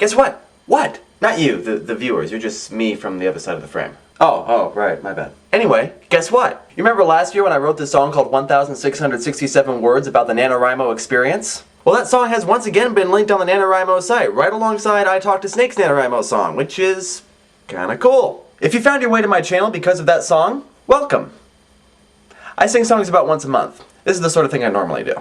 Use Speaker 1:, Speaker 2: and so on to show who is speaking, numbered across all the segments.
Speaker 1: Guess what? What? Not you, the viewers. You're just me from the other side of the frame. Oh, right, my bad. Anyway, guess what? You remember last year when I wrote this song called 1,667 Words about the NaNoWriMo experience? Well, that song has once again been linked on the NaNoWriMo site, right alongside I Talk to Snake's NaNoWriMo song, which is kinda cool. If you found your way to my channel because of that song, welcome. I sing songs about once a month. This is the sort of thing I normally do.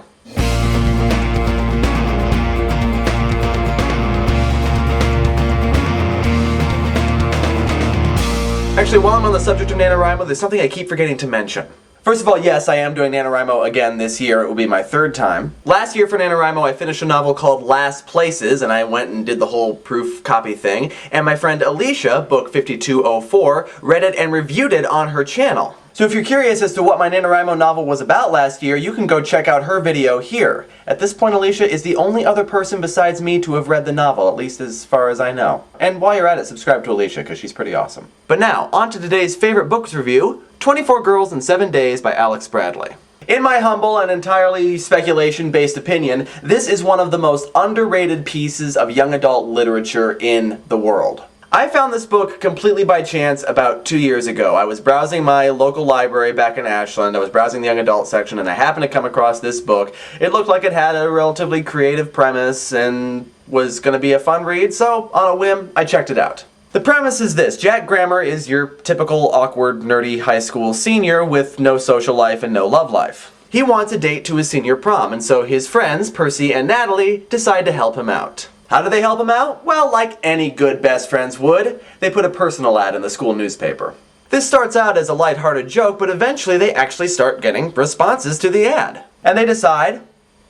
Speaker 1: Actually, while I'm on the subject of NaNoWriMo, there's something I keep forgetting to mention. First of all, yes, I am doing NaNoWriMo again this year. It will be my third time. Last year for NaNoWriMo, I finished a novel called Last Places, and I went and did the whole proof copy thing. And my friend Alicia, book 5204, read it and reviewed it on her channel. So if you're curious as to what my NaNoWriMo novel was about last year, you can go check out her video here. At this point, Alicia is the only other person besides me to have read the novel, at least as far as I know. And while you're at it, subscribe to Alicia, because she's pretty awesome. But now, on to today's favorite books review, 24 Girls in 7 Days by Alex Bradley. In my humble and entirely speculation-based opinion, this is one of the most underrated pieces of young adult literature in the world. I found this book completely by chance about 2 years ago. I was browsing my local library back in Ashland, I was browsing the young adult section, and I happened to come across this book. It looked like it had a relatively creative premise and was going to be a fun read, so on a whim, I checked it out. The premise is this: Jack Grammer is your typical awkward, nerdy high school senior with no social life and no love life. He wants a date to his senior prom, and so his friends, Percy and Natalie, decide to help him out. How do they help him out? Well, like any good best friends would, they put a personal ad in the school newspaper. This starts out as a lighthearted joke, but eventually they actually start getting responses to the ad. And they decide,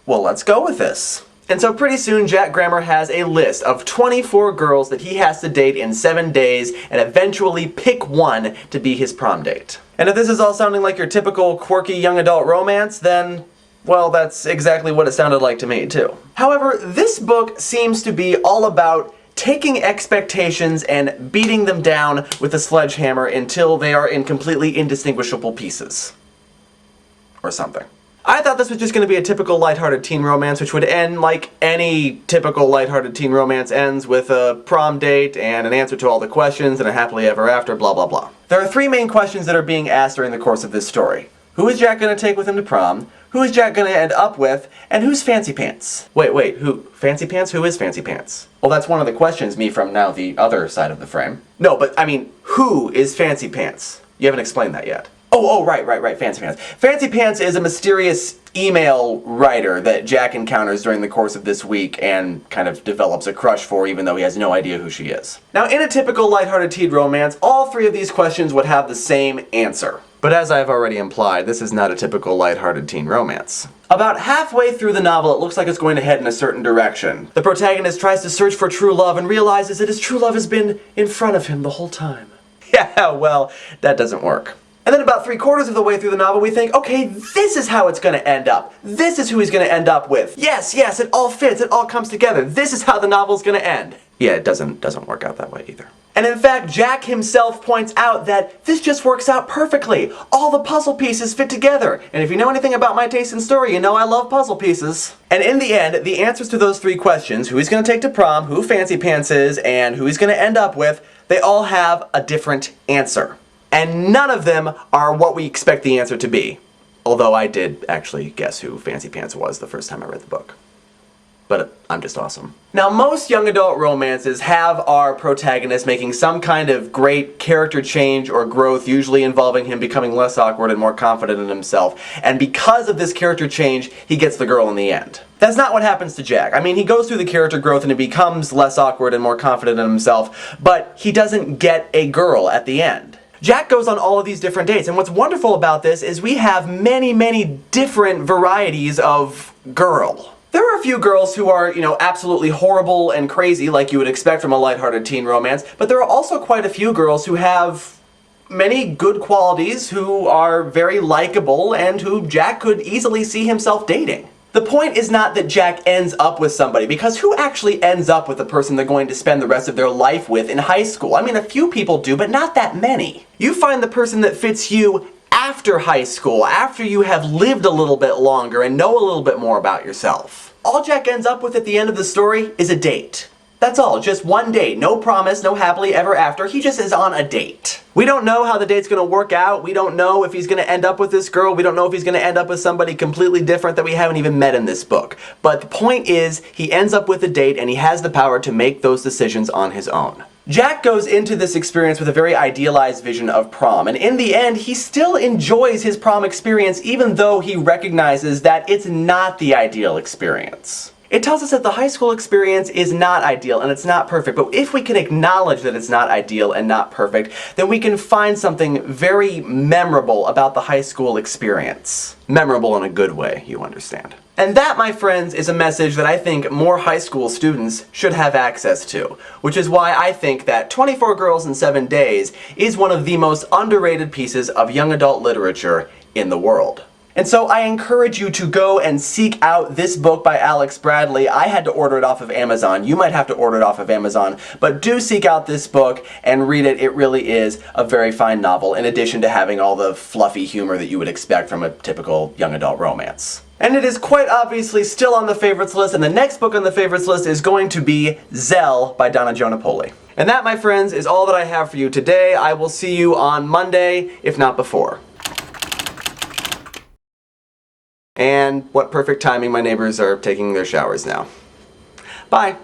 Speaker 1: well, let's go with this. And so pretty soon Jack Grammer has a list of 24 girls that he has to date in 7 days and eventually pick one to be his prom date. And if this is all sounding like your typical quirky young adult romance, then well, that's exactly what it sounded like to me, too. However, this book seems to be all about taking expectations and beating them down with a sledgehammer until they are in completely indistinguishable pieces. Or something. I thought this was just going to be a typical lighthearted teen romance, which would end like any typical lighthearted teen romance ends, with a prom date and an answer to all the questions and a happily ever after, blah blah blah. There are 3 main questions that are being asked during the course of this story. Who is Jack going to take with him to prom? Who is Jack going to end up with? And who's Fancy Pants? Wait, who? Fancy Pants? Who is Fancy Pants? Well, that's one of the questions, me from now the other side of the frame. No, but I mean, who is Fancy Pants? You haven't explained that yet. Oh, right, Fancy Pants. Fancy Pants is a mysterious email writer that Jack encounters during the course of this week and kind of develops a crush for, even though he has no idea who she is. Now, in a typical lighthearted teen romance, all 3 of these questions would have the same answer. But as I've already implied, this is not a typical lighthearted teen romance. About halfway through the novel, it looks like it's going to head in a certain direction. The protagonist tries to search for true love and realizes that his true love has been in front of him the whole time. Yeah, well, that doesn't work. And then about 3/4 of the way through the novel, we think, okay, this is how it's going to end up. This is who he's going to end up with. Yes, it all fits, it all comes together. This is how the novel's going to end. Yeah, it doesn't work out that way either. And in fact, Jack himself points out that this just works out perfectly. All the puzzle pieces fit together. And if you know anything about my taste in story, you know I love puzzle pieces. And in the end, the answers to those 3 questions, who he's going to take to prom, who Fancy Pants is, and who he's going to end up with, they all have a different answer. And none of them are what we expect the answer to be. Although I did actually guess who Fancy Pants was the first time I read the book. But I'm just awesome. Now, most young adult romances have our protagonist making some kind of great character change or growth, usually involving him becoming less awkward and more confident in himself. And because of this character change, he gets the girl in the end. That's not what happens to Jack. I mean, he goes through the character growth and he becomes less awkward and more confident in himself, but he doesn't get a girl at the end. Jack goes on all of these different dates, and what's wonderful about this is we have many different varieties of girl. There are a few girls who are, absolutely horrible and crazy like you would expect from a lighthearted teen romance, but there are also quite a few girls who have many good qualities, who are very likable, and who Jack could easily see himself dating. The point is not that Jack ends up with somebody, because who actually ends up with the person they're going to spend the rest of their life with in high school? I mean, a few people do, but not that many. You find the person that fits you after high school, after you have lived a little bit longer and know a little bit more about yourself. All Jack ends up with at the end of the story is a date. That's all, just one date. No promise, no happily ever after. He just is on a date. We don't know how the date's gonna work out. We don't know if he's gonna end up with this girl. We don't know if he's gonna end up with somebody completely different that we haven't even met in this book. But the point is, he ends up with a date and he has the power to make those decisions on his own. Jack goes into this experience with a very idealized vision of prom, and in the end, he still enjoys his prom experience even though he recognizes that it's not the ideal experience. It tells us that the high school experience is not ideal and it's not perfect, but if we can acknowledge that it's not ideal and not perfect, then we can find something very memorable about the high school experience. Memorable in a good way, you understand. And that, my friends, is a message that I think more high school students should have access to, which is why I think that 24 Girls in 7 Days is one of the most underrated pieces of young adult literature in the world. And so I encourage you to go and seek out this book by Alex Bradley. I had to order it off of Amazon. You might have to order it off of Amazon. But do seek out this book and read it. It really is a very fine novel, in addition to having all the fluffy humor that you would expect from a typical young adult romance. And it is quite obviously still on the favorites list, and the next book on the favorites list is going to be Zell by Donna Jo Napoli. And that, my friends, is all that I have for you today. I will see you on Monday, if not before. And what perfect timing, my neighbors are taking their showers now. Bye.